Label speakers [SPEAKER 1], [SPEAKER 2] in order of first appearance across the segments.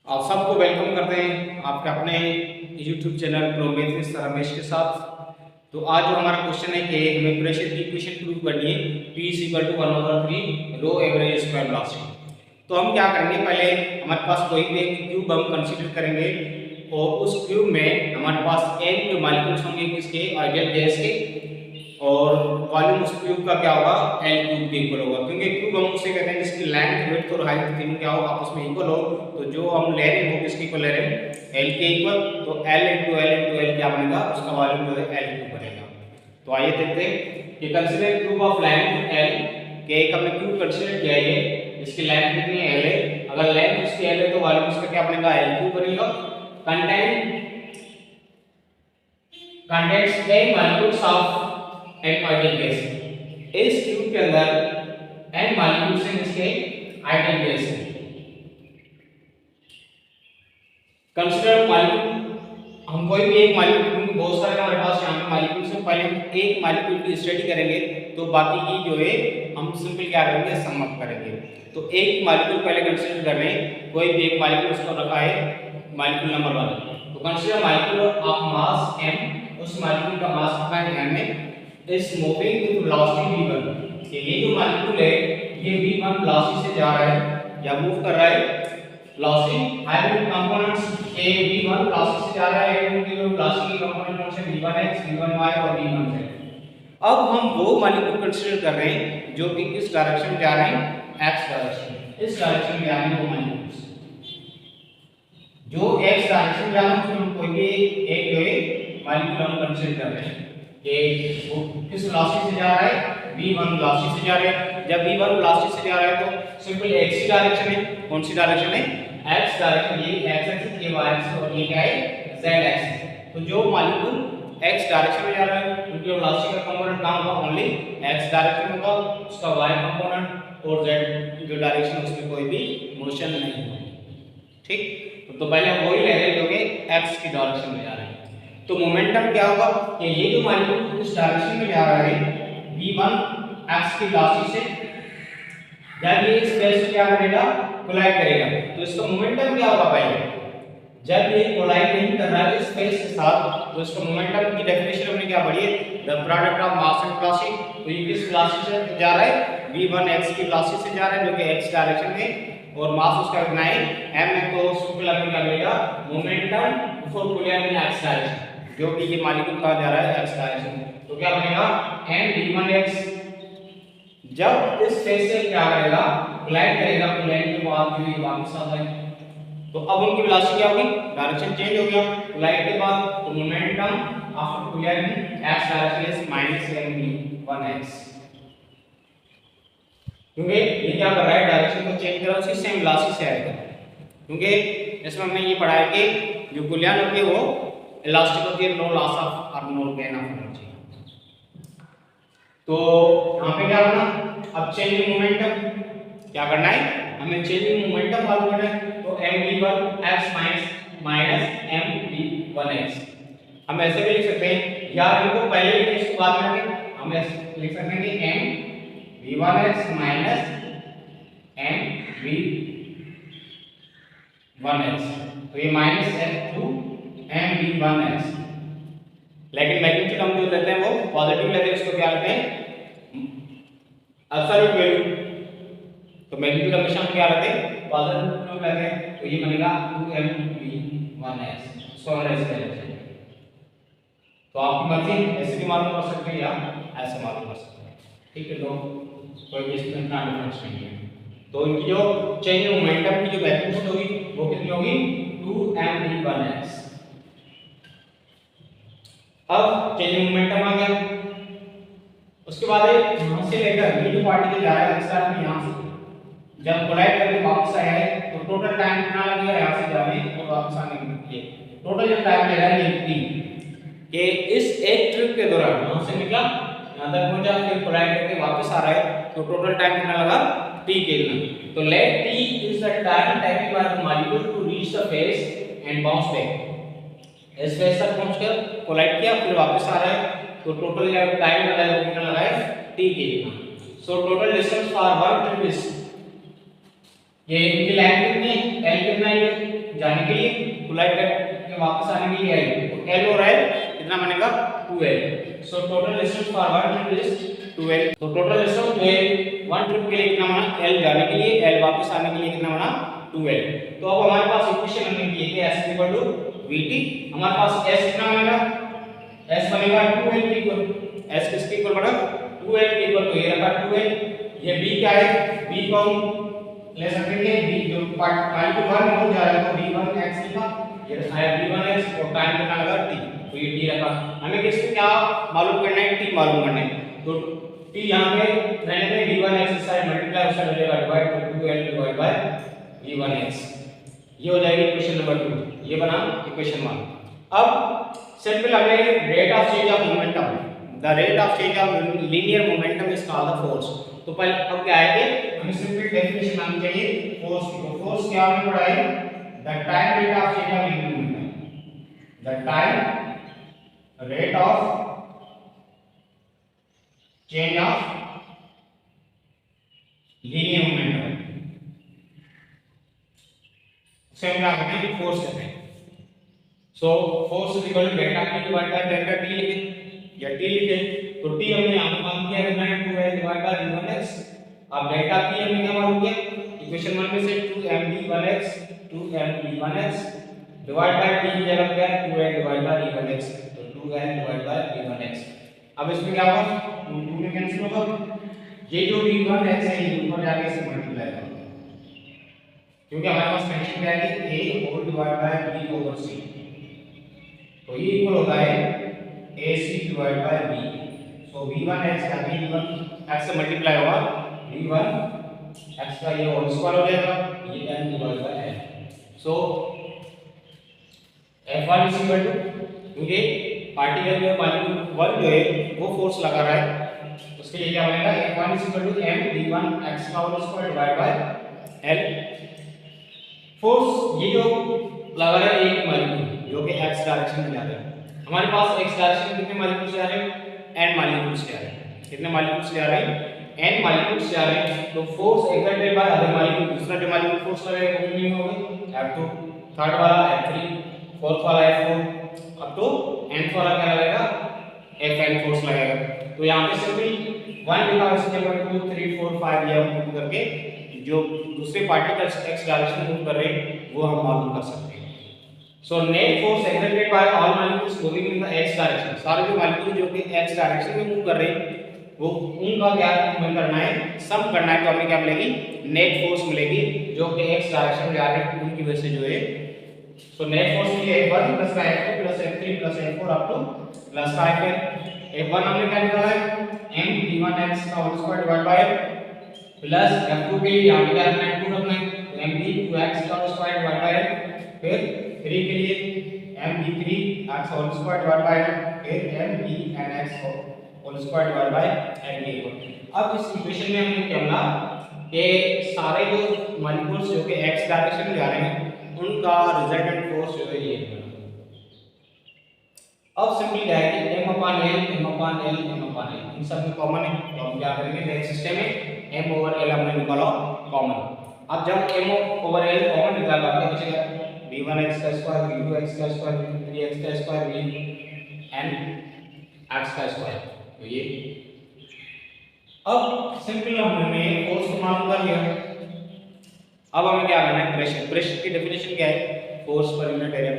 [SPEAKER 1] आप सबको वेलकम करते हैं आपके अपने YouTube channel progress mister Ramesh के साथ। तो आज जो हमारा क्वेश्चन है कि हमें प्रेशर की इक्वेशन प्रूव करनी है P = 1/3 rho average square velocity. तो हम क्या करेंगे, पहले हमारे पास कोई भी एक क्यूब हम कंसीडर करेंगे और उस क्यूब में हमारे पास n जो मॉलिक्यूल्स होंगे किसके, आइडियल गैस के, और वॉल्यूम उस क्यूब का क्या होगा, L क्यूब के इक्वल होगा, क्योंकि क्यूब हम उससे कहते हैं जिसकी लेंथ, विड्थ और हाइट तीनों क्या हो आपस में इक्वल हो। तो जो हम ले रहे हैं वो किसके इक्वल ले रहे हैं, L के इक्वल। तो L × L × L क्या बनेगा, उसका वॉल्यूम जो है L क्यूब बनेगा। तो आइए देखते हैं कि consider cube of length L के एक हमने क्यूब कंसीडर किया है, इसकी लेंथ कितनी है, L है। अगर लेंथ इसकी L है तो वॉल्यूम इसका क्या बनेगा, L क्यूब बनेगा। Contents n molecules of n ideal gas. इस क्यूब के अंदर n मॉलिक्यूल्स हैं जिसके आइडियल गैस है। कंसीडर मॉलिक्यूल, हम कोई भी एक मॉलिक्यूल, बहुत सारे हमारे पास यहाँ पे मॉलिक्यूल्स हैं, पहले हम एक मॉलिक्यूल की स्टडी करेंगे तो बाकी की जो है हम सिंपल क्या करेंगे, सम अप करेंगे। तो एक मॉलिक्यूल पहले कंसीडर कर रहे हैं, कोई भी एक मॉलिक्यूल उसको रखा है मॉलिक्यूल नंबर 1। तो consider molecule of mass m, उस मॉलिक्यूल का मास कितना है m में, इस मूविंग विद वेलोसिटी v1। ये जो मॉलिक्यूल है ये v1 वेलोसिटी से जा रहा है या मूव कर रहा है, velocity hybrid components a v1 velocity से जा रहा है, उनके जो वेलोसिटी कंपोनेंट कौन से, v1x v1y और v1z। अब हम वो मॉलिक्यूल कंसीडर कर रहे हैं जो कि किस डायरेक्शन में जा रहे हैं, x डायरेक्शन। इस डायरेक्शन में जा रहे हैं वो मॉलिक्यूल्स जो x डायरेक्शन में जा रहे हैं, उसमें कोई भी एक जो है मॉलिक्यूल हम कंसीडर कर रहे हैं कि वो किस वेलोसिटी से जा रहा है, v1 वेलोसिटी से जा रहा है। जब v1 वेलोसिटी से जा रहा है तो सिंपल x की डायरेक्शन है, कौन सी डायरेक्शन है, x डायरेक्शन। ये x एक्सिस, ये y एक्सिस और ये क्या है, z एक्सिस। तो जो मॉलिक्यूल x डायरेक्शन में जा रहा है उनके वेलोसिटी का कंपोनेंट कहां होगा, ओनली x डायरेक्शन में होगा, उसका y कंपोनेंट और z जो डायरेक्शन उसमें कोई भी मोशन नहीं होगा। ठीक, तो पहले हम वही ले रहे हैं जो कि x की डायरेक्शन में जा रहा है। तो मोमेंटम क्या होगा कि ये जो मॉलिक्यूल इस डायरेक्शन में जा रहा है v1 x की वेलोसिटी से, जब ये स्पेस में क्या करेगा, कोलाइड करेगा, तो इसका मोमेंटम क्या होगा, पहले जब ये कोलाइड नहीं कर रहा है स्पेस के साथ तो इसका मोमेंटम की डेफिनेशन हमने क्या पढ़ी है, the product of mass and velocity. तो ये किस वेलोसिटी से जा रहा है, v1 x की वेलोसिटी से जा रहा है जो कि x डायरेक्शन में, और मास उसका कितना है, m है। तो सिंपल हमने क्या मिलेगा, मोमेंटम बिफोर कोलाइड इन x डायरेक्शन, जो कि ये मॉलिक्यूल कहां जा रहा है, x डायरेक्शन में। तो क्या बनेगा, m v1x जब इस फेस से क्या करेगा, कोलाइड करेगा, कोलाइड के बाद जो ये वापस आ जाएगा। तो अब उनकी वेलोसिटी क्या होगी, डायरेक्शन चेंज हो गया कोलाइड के बाद। तो momentum after collide x direction is -mv1x, क्योंकि ये क्या कर रहा है, डायरेक्शन को चेंज कर रहा है, उसी सेम वेलोसिटी से आएगा। क्योंकि इसमें हमने ये पढ़ा है कि जो बुलियन होती है वो इलास्टिक होती है, नो लॉस ऑफ और नो गेन ऑफ एनर्जी। तो यहाँ पे क्या करना, अब चेंजिंग मोमेंटम क्या करना है, हमें चेंजिंग मोमेंटम मालूम करना है। तो mv1x माइनस mv1x हम ऐसे भी लिख सकते हैं, या इनको पहले लिखें इसको बाद में लिखें, हम ऐसे लिख सकते हैं कि mv1x माइनस mv1x, तो ये माइनस है टू mv1x। लेकिन मैग्नीट्यूड हम जो लेते हैं वो पॉजिटिव लेते हैं, इसको क्या लेते हैं, एब्सोल्यूट वैल्यू। तो मैग्नीट्यूड हमेशा हम क्या लेते हैं, पॉजिटिव लेते हैं। तो ये बनेगा 2mv1x, सो ऐसे लेते हैं। तो आपकी मर्जी, ऐसे भी मालूम कर सकते हैं या ऐसे मालूम कर सकते हैं। ठीक है, तो कोई भी इसमें इतना डिफरेंस नहीं है। तो इनकी जो चेंज मोमेंटम की जो मैग्नीट्यूड होगी वो कितनी होगी, 2mv1x। अब चेंजिंग मोमेंटम आ गया, उसके बाद यहां से लेकर ये जो पार्टिकल जा रहा है x डायरेक्शन में, यहां से जब कोलाइड करके वापस आया है तो टोटल टाइम कितना लगेगा, यहां से जाने और वापस आने के लिए टोटल जो टाइम लगा है ये 3 कि इस एक ट्रिप के दौरान यहां से निकला, यहां तक पहुंचा, फिर कोलाइड करके वापस आ रहा है, तो टोटल टाइम कितना लगा, t के लिए। तो let t is the time taken by the molecule to reach the face and bounce back. इस फेस तक पहुंचकर कोलाइड किया, फिर वापस आ रहा है, तो टोटल जो टाइम लगा है वो कितना लगा है, t के लिए। So total distance for one trip is, ये इनकी लेंथ कितनी है, l कितना है, जाने के लिए, कोलाइड करके वापस आने के लिए l, तो l और l कितना बनेगा 2l। So total distance for one trip is 2l। तो total distance 2l, one trip के लिए कितना बना, l जाने के लिए, l वापस आने के लिए कितना बना 2l। तो अब हमारे पास इक्वेशन हमने की है कि s vt, हमारे पास s कितना बनेगा, s बनेगा 2l के इक्वल, s किसके इक्वल बना 2l के इक्वल, तो ये रखा 2l। ये b क्या है, b को हम ले सकते हैं, b जो पार्ट को 1 हो जा रहा है तो v1x लिखा, ये आया v1x और टाइम कितना लगा t, तो ये t रखा। हमें किसको क्या मालूम करना है, t मालूम करना है, तो t यहां पे रहने में v1x इस साइड मल्टीप्लाई उस साइड हो जाएगा डिवाइड, तो 2l डिवाइड बाय v1x, ये हो जाएगी इक्वेशन नंबर 2, ये बना इक्वेशन 1। अब सिंपल हमें rate of change of momentum, the rate of change of linear momentum is called the force. तो पहले अब क्या है कि हमें सिंपल डेफिनेशन आनी चाहिए फोर्स की, तो फोर्स क्या हमने पढ़ा है, the time rate of change of linear momentum, the time rate of change of linear momentum से हम क्या करते हैं, फोर्स कहते हैं। So force is equal to delta t divide by delta t लिखे या टी लिखे, तो टी हमने यहां पे मान किया करना है 2l डिवाइड बाय v1x। अब डेल्टा टी हमने क्या मालूम किया, इक्वेशन 1 में से 2mv1x 2mv1x divide by T की जगह क्या है 2l डिवाइड बाय v1x, तो 2l डिवाइड बाय v1x। अब इसमें क्या होगा, 2 में कैंसिल होगा, ये जो v1x है ये ऊपर जाके इससे मल्टीप्लाई होगा, क्योंकि हमारे पास कंडीशन क्या है कि a whole divide by b over c, तो ये इक्वल होता है ac divide by b। So v1x का v1x से मल्टीप्लाई होगा, v1x का ये होल स्क्वायर हो जाएगा, ये n divide by n। So f1 is equal to, क्योंकि पार्टिकल में मॉलिक्यूल 1 जो है वो फोर्स लगा रहा है, उसके लिए क्या बनेगा, f1 is equal to m v1x का whole square divide by l। फोर्स ये जो लगा रहा है एक मॉलिक्यूल जो कि x डायरेक्शन में जा रहा है, हमारे पास x डायरेक्शन में कितने मॉलिक्यूल्स जा रहे हैं, n मॉलिक्यूल्स जा रहे हैं, कितने मॉलिक्यूल्स जा रहे हैं, n मॉलिक्यूल्स जा रहे हैं। तो force exerted by other molecule, दूसरा जो मॉलिक्यूल फोर्स लगेगा वो कितनी होगी F2, थर्ड वाला F3, फोर्थ वाला F4, अब तो nth वाला क्या लगेगा Fn फोर्स लगेगा। तो यहां पे सिंपली 1 लिखा है, इसके बाद 2 3 4 5 ये हम मूव करके जो दूसरे पार्टिकल्स x डायरेक्शन में मूव कर रहे हैं वो हम मालूम कर सकते हैं। So net force exerted by all molecules moving in the x direction, सारे जो मॉलिक्यूल जो कि x डायरेक्शन में मूव कर रहे हैं वो उनका क्या हमें करना है, सम करना है, तो हमें क्या मिलेगी, नेट फोर्स मिलेगी जो कि x डायरेक्शन में जा रहे हैं उनकी वजह से जो है। सो नेट फोर्स के लिए F1 + F2 + F3 + F4 up two plus का F1 हमने क्या लिखा है m v1x का whole square divide by plus F2 के लिए यहां पे क्या रखना है 2 रखना है, तो m v2x का होल स्क्वायर डिवाइड बाय, फिर 3 के लिए m v3x whole square divide by, फिर m vnx whole square divide by n के इक्वल। अब इस इक्वेशन में हमने क्या मिला कि सारे जो मॉलिक्यूल्स जो कि x डायरेक्शन में जा रहे हैं उनका रिजल्टेंट फोर्स जो है ये है। अब सिंपली क्या है कि m/l इन सब में कॉमन है, तो हम क्या करेंगे, नेक्स्ट सिस्टम में m/l हमने निकाला कॉमन। अब जब m/l कॉमन निकाला क्या बचेगा, v1x का स्क्वायर v2x का स्क्वायर v3x का स्क्वायर vnx का स्क्वायर, तो ये। अब सिंपल हमने फोर्स को मालूम कर लिया, अब हमें क्या करना है, प्रेशर। प्रेशर की डेफिनेशन क्या है, force per unit area.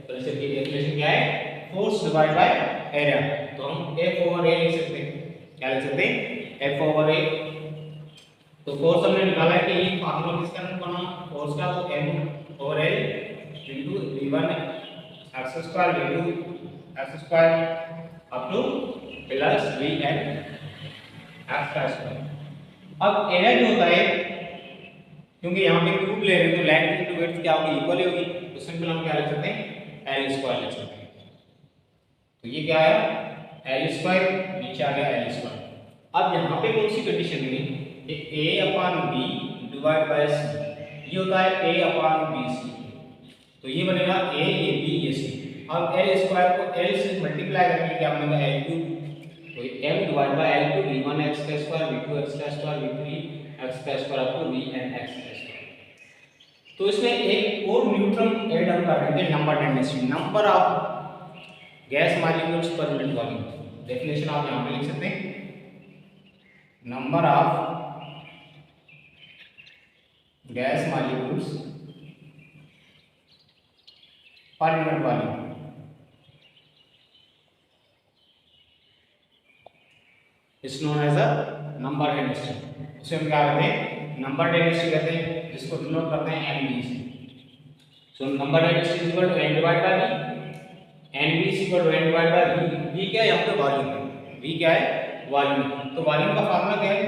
[SPEAKER 1] Pressure की डेफिनेशन क्या है, फोर्स डिवाइड बाय एरिया। तो हम F/A लिख सकते हैं, क्या लिख सकते हैं F/A। तो फोर्स हमने निकाला है कि ये फार्मूला किसका बना, फोर्स का, तो m/l into v1 x square v2 x square up to plus vn x का स्क्वायर। अब एरिया जो होता है, क्योंकि यहाँ पे क्यूब ले रहे हैं तो लेंथ इनटू विड्थ क्या होगी, इक्वल होगी, तो सिंपल हम क्या लिख सकते हैं l स्क्वायर लिख सकते हैं। तो ये क्या है l स्क्वायर, नीचे आ गया l स्क्वायर। अब यहाँ पे कौन सी कंडीशन है कि a/b डिवाइड बाय c, ये होता है a/bc, तो ये बनेगा a ये b ये c। अब l स्क्वायर को l से मल्टीप्लाई करके क्या बनेगा l क्यूब, तो m डिवाइड बाय l को v1x का स्क्वायर v2x का स्क्वायर v3x का स्क्वायर अप टू vnx का स्क्वायर। तो इसमें एक और न्यूट्रम ऐड हम कर देंगे, number density, number of gas molecules per unit volume. Definition आप यहाँ पे लिख सकते हैं, number of gas molecules per unit volume is known as a number density. उसे हम क्या कहते हैं, नंबर डेंसिटी कहते हैं, जिसको डिनोट करते हैं एनबी से। So number density is equal to n divide by v, nb is equal to n divide by v। v क्या है यहाँ पे, वॉल्यूम है, v क्या है, वॉल्यूम। तो वॉल्यूम का फार्मूला क्या है,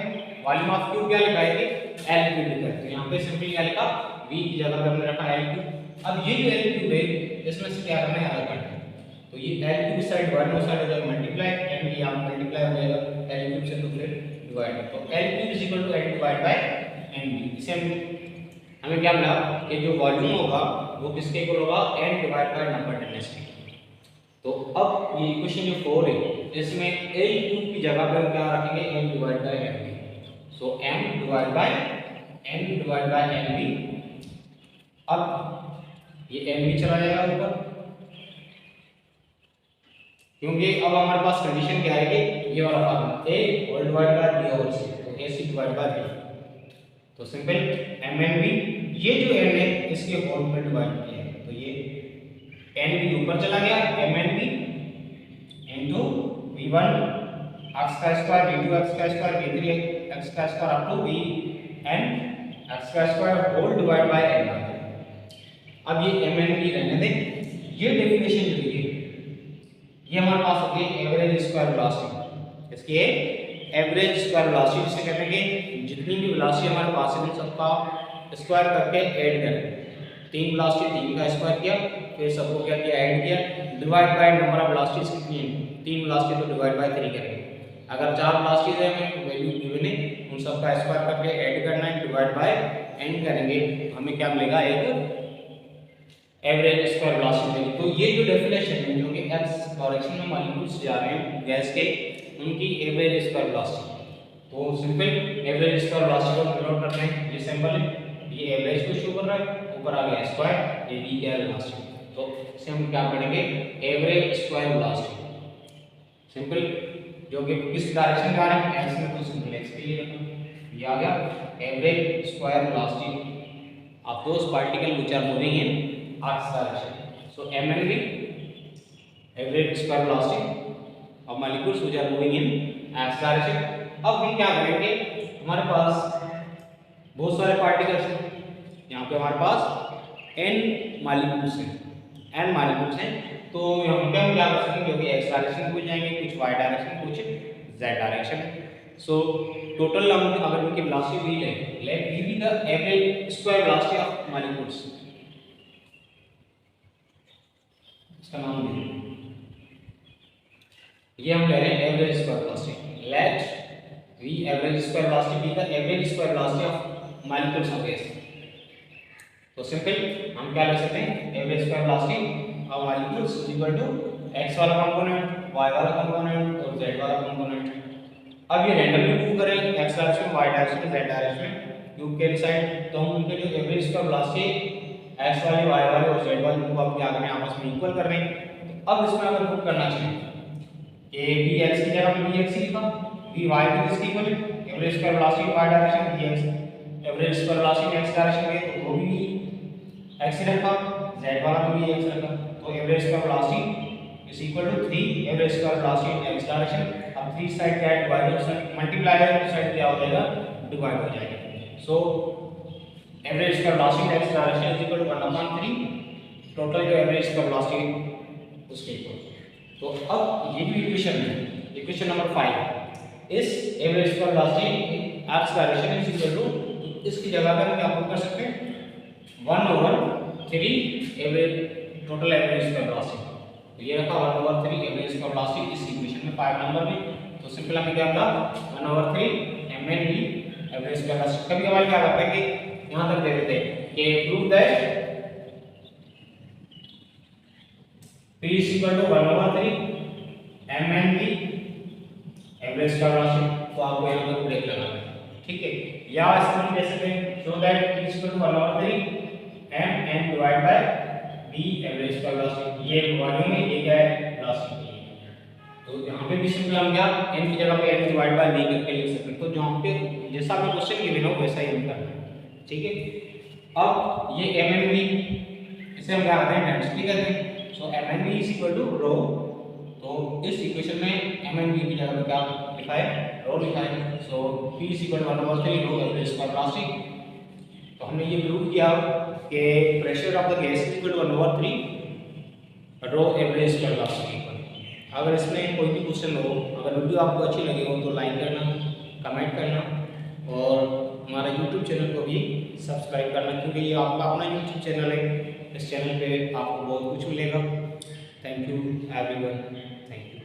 [SPEAKER 1] वॉल्यूम ऑफ क्यूब क्या लिखा है, एल क्यूब लिखा है। तो यहाँ पे सिंपली क्या लिखा, v की जगह पे हमने रखा एल क्यूब। अब ये जो एल क्यूब है इसमें से क्या करना है, अलग करना है। तो ये एल क्यूब इस साइड वर्ड, उस साइड हो जाएगा मल्टीप्लाई, एंड यहाँ मल्टीप्लाई हो जाएगा एल क्यूब से, तो फिर डिवाइड। तो l cube is equal to n divide by nb। इसे हमें क्या मिला कि जो वॉल्यूम होगा वो किसके इक्वल होगा, n divide by number density. तो अब ये इक्वेशन जो 4 है इसमें a क्यूब की जगह पे हम क्या रखेंगे, n divide by nb। So m divide by n divide by nb। अब ये nb चला जाएगा ऊपर, क्योंकि अब हमारे पास कंडीशन क्या है कि ये वाला formula a whole divide by b whole c, तो ac डिवाइड बाय b। तो सिंपल mnb, ये जो n है इसके होल में डिवाइड किया है, तो ये nb ऊपर चला गया, mnb इनटू v1 x का स्क्वायर, v2 x का स्क्वायर, v3 x का square up to vn x का square whole divide by n। अब ये mnb रहने दें। ये डेफिनेशन जो है ये हमारे पास होती है एवरेज स्क्वायर वेलोसिटी। इसकी एवरेज स्क्वायर वेलोसिटी जिसे कहते हैं कि जितनी भी वेलोसिटी हमारे पास है सबका स्क्वायर करके ऐड करें। तीन वेलोसिटी, तीन का स्क्वायर किया, फिर सबको क्या किया, ऐड किया, divide by number of velocities कितनी है, तीन वेलोसिटी, तो डिवाइड बाय 3 करेंगे। अगर चार वेलोसिटीज है हमें वैल्यू गिवन है, उन सबका स्क्वायर करके ऐड करना है, डिवाइड बाय n करेंगे, हमें क्या मिलेगा, एक एवरेज स्क्वायर वेलोसिटी। तो ये जो डेफिनेशन है जो कि x डायरेक्शन में मॉलिक्यूल्स जा रहे हैं गैस के, उनकी एवरेज स्क्वायर वेलोसिटी। तो सिंपल एवरेज स्क्वायर वेलोसिटी को डिनोट करते हैं, ये सिंबल है, ये एवरेज को शो कर रहा है, ऊपर आ गया स्क्वायर, ये v क्या है, वेलोसिटी। तो इसे हम क्या पढ़ेंगे, एवरेज स्क्वायर वेलोसिटी। सिंपल जो कि किस डायरेक्शन में आ रहा है, x में, तो सिंपल x के लिए रखना, ये आ गया average square velocity of those particle which are moving in x direction. So mnb average square velocity of molecules which are moving in x direction. अब हम क्या करेंगे, हमारे पास बहुत सारे पार्टिकल्स हैं, यहाँ पे हमारे पास n मॉलिक्यूल्स हैं, तो यहाँ पे हम क्या कर सकेंगे, जो कि x डायरेक्शन में कुछ जाएंगे, कुछ y डायरेक्शन, कुछ z डायरेक्शन। सो टोटल अगर उनकी वेलोसिटी वी है, let v be the average square velocity of molecules, इसका नाम ये हम ले रहे हैं average square velocity. Let v average square velocity be the average square velocity of molecules of gas. तो सिंपल हम क्या ले सकते हैं, average square velocity of molecules is equal to x वाला कंपोनेंट, y वाला कंपोनेंट और z वाला कंपोनेंट। अब ये रैंडमली मूव करें x direction, y direction, z direction cube के साइड, तो हम उनके जो एवरेज स्क्वायर वेलोसिटी x वाले, y वाले और z वाले को आप क्या करें, आपस में इक्वल कर रहे हैं। अब इसमें अगर प्रूव करना चाहिए a b x की जगह में b x लिखा, b y की किसके इक्वल है, average square velocity y direction, b x average square velocity x direction में, तो वो भी x रखा, z वाला भी x रखा, तो average square velocity is equal to 3 average square velocity x direction. अब 3 साइड क्या है, डिवाइड साइड मल्टीप्लाई है, तो साइड क्या हो जाएगा, डिवाइड हो जाएगा। So average square velocity x direction is equal to 1/3 total जो एवरेज स्क्वायर वेलोसिटी उसके इक्वल। तो अब ये जो इक्वेशन है, इक्वेशन नंबर 5, इस average square velocity x direction is equal to, इसकी जगह पे हम क्या पुट कर सकते हैं, 1/3 average total average square velocity. तो ये रखा 1/3 एवरेज स्क्वायर वेलोसिटी इस इक्वेशन में 5 नंबर में। तो सिंपल हमें क्या मिला, 1/3 mnb एवरेज स्क्वायर वेलोसिटी। कभी कभार क्या करते हैं कि यहां तक दे देते हैं कि prove that p is equal to 1/3 mnb average square velocity. तो आपको यहां पर ब्रेक लगाना है, ठीक है, या इसमें जैसे show that p is equal to 1/3 m n divide by b average का वेलोसिटी, ये वॉल्यूम है, ये क्या है वेलोसिटी है। तो यहाँ पे भी सिंपल हम क्या n की जगह पे n डिवाइड बाय v करके लिख सकते हैं। तो जहाँ पे जैसा आपका क्वेश्चन गिवन हो वैसा ही हम करना है, ठीक है। अब ये mmv इसे हम क्या करते हैं डेंसिटी कहते हैं। सो mmv इज इक्वल टू रो, तो इस इक्वेशन में mmv की जगह पे क्या लिखा है रो लिखा है। So p is equal to 1/3 rho average का वेलोसिटी। तो हमने ये प्रूव किया कि pressure of the gas is equal to 1/3 rho average का वेलोसिटी। अगर इसमें कोई भी क्वेश्चन हो, अगर वीडियो आपको अच्छी लगी हो तो लाइक करना, कमेंट करना और हमारा यूट्यूब चैनल को भी सब्सक्राइब करना, क्योंकि ये आपका अपना यूट्यूब चैनल है। इस चैनल पे आपको बहुत कुछ मिलेगा। Thank you everyone, thank you.